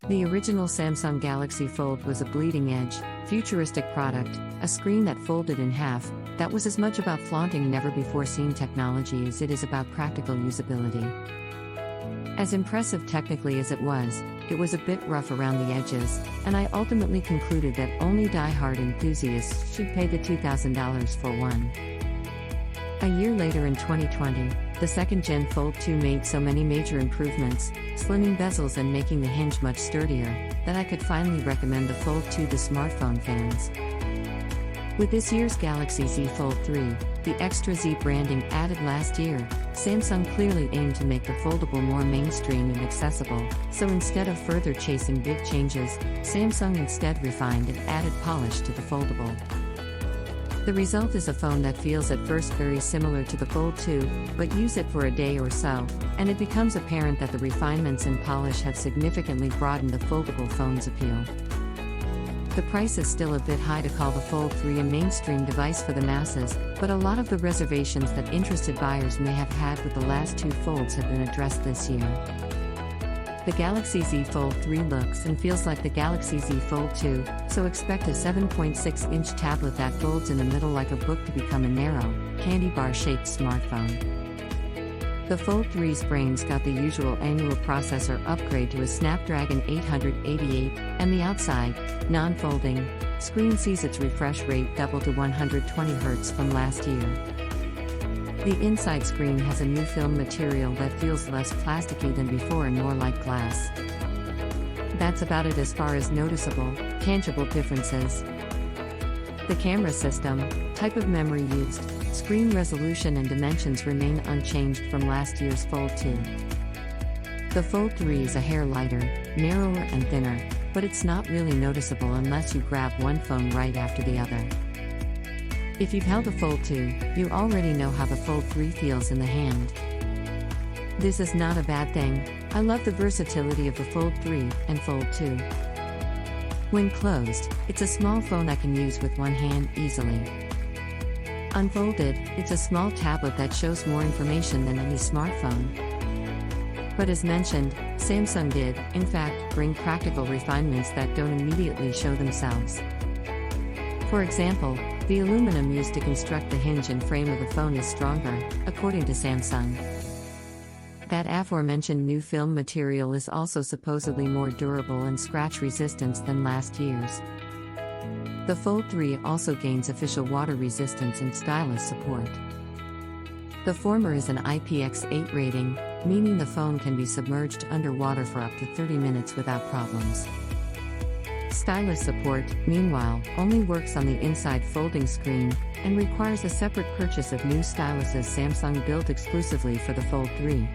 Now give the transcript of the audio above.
The original Samsung Galaxy Fold was a bleeding edge, futuristic product, a screen that folded in half, that was as much about flaunting never-before-seen technology as it is about practical usability. As impressive technically as it was a bit rough around the edges, and I ultimately concluded that only diehard enthusiasts should pay the $2,000 for one. A year later in 2020, the second-gen Fold 2 made so many major improvements, slimming bezels and making the hinge much sturdier, that I could finally recommend the Fold 2 to smartphone fans. With this year's Galaxy Z Fold 3, the extra Z branding added last year, Samsung clearly aimed to make the foldable more mainstream and accessible, so instead of further chasing big changes, Samsung instead refined and added polish to the foldable. The result is a phone that feels at first very similar to the Fold 2, but use it for a day or so, and it becomes apparent that the refinements and polish have significantly broadened the foldable phone's appeal. The price is still a bit high to call the Fold 3 a mainstream device for the masses, but a lot of the reservations that interested buyers may have had with the last two Folds have been addressed this year. The Galaxy Z Fold 3 looks and feels like the Galaxy Z Fold 2, so expect a 7.6-inch tablet that folds in the middle like a book to become a narrow, candy bar-shaped smartphone. The Fold 3's brains got the usual annual processor upgrade to a Snapdragon 888, and the outside, non-folding, screen sees its refresh rate double to 120 Hz from last year. The inside screen has a new film material that feels less plasticky than before and more like glass. That's about it as far as noticeable, tangible differences. The camera system, type of memory used, screen resolution and dimensions remain unchanged from last year's Fold 2. The Fold 3 is a hair lighter, narrower and thinner, but it's not really noticeable unless you grab one phone right after the other. If you've held a Fold 2, you already know how the Fold 3 feels in the hand. This is not a bad thing. I love the versatility of the Fold 3 and Fold 2. When closed, it's a small phone I can use with one hand easily. Unfolded, it's a small tablet that shows more information than any smartphone. But as mentioned, Samsung did, in fact, bring practical refinements that don't immediately show themselves. For example, the aluminum used to construct the hinge and frame of the phone is stronger, according to Samsung. That aforementioned new film material is also supposedly more durable and scratch resistance than last year's. The Fold 3 also gains official water resistance and Stylus support. The former is an IPX8 rating, meaning the phone can be submerged underwater for up to 30 minutes without problems. Stylus support, meanwhile, only works on the inside folding screen, and requires a separate purchase of new styluses Samsung built exclusively for the Fold 3.